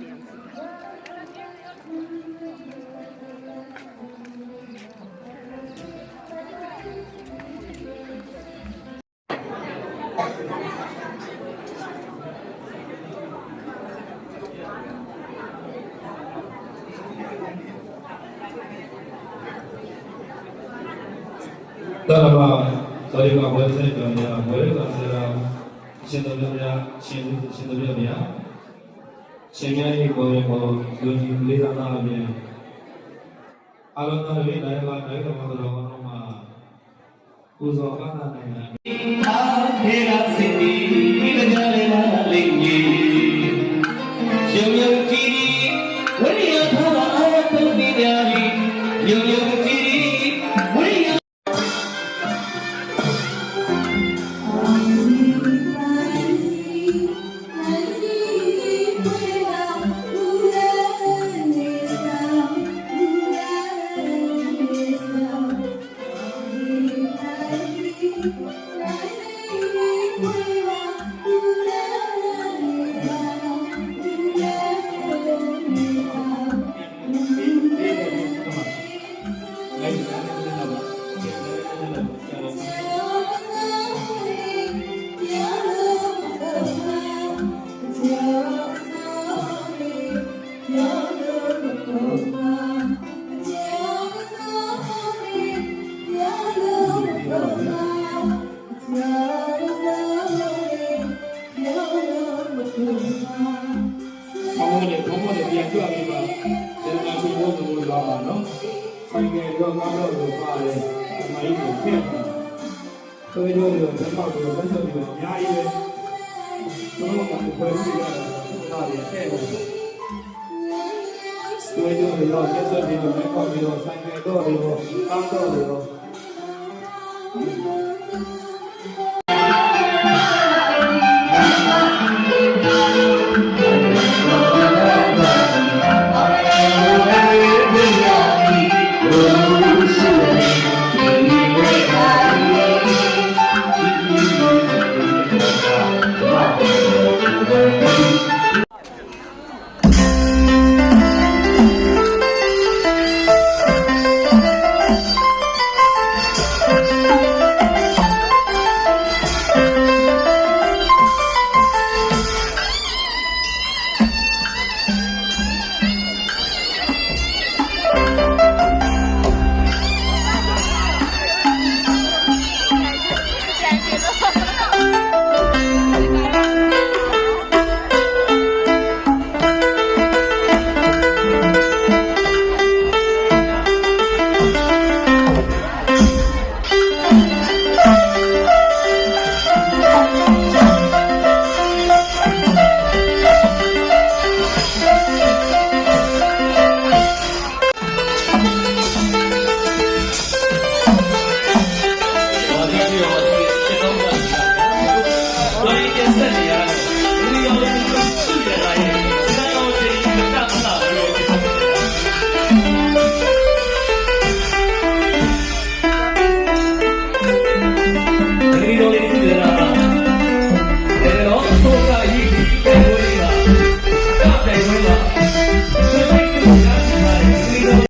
နေအောင်တရမဇာတိကဝေစိတ်တော်များဝေရကစေရာရှင်တော်များရှင်တော်များရှင်များ၏ကိုယ်ရဲ့ဘောလူကြီးလေးသာအပြင်အလုံးစုံရဲ့နိုင်တော်တော်တော်မှာပူဇော်အားနာနိုင်တာခေရစီဒီကြလေလာလိမ့်ကြီးယုံယုံကြည်ဝိရိယထာအာယတုန်ဒီယာရီယုံယုံကြည်ဝိရိယဆိုင်ငယ်တော့ကားတော့လို့ပါတယ်အမကြီးကိုဖျက်ဆွေးကြိုးလို့လက်မောက်ကိုလက်ဆက်ပြီးတော့အများကြီးပဲတော့ကဘယ်လိုလဲဟာရခဲ့တယ်ဆွေးကြိုးလို့လက်ဆက်ပြီးတော့လက်မောက်ပြီးတော့ဆိုင်ငယ်တော့တွေတော့ကားတော့တွေတော့Thank you.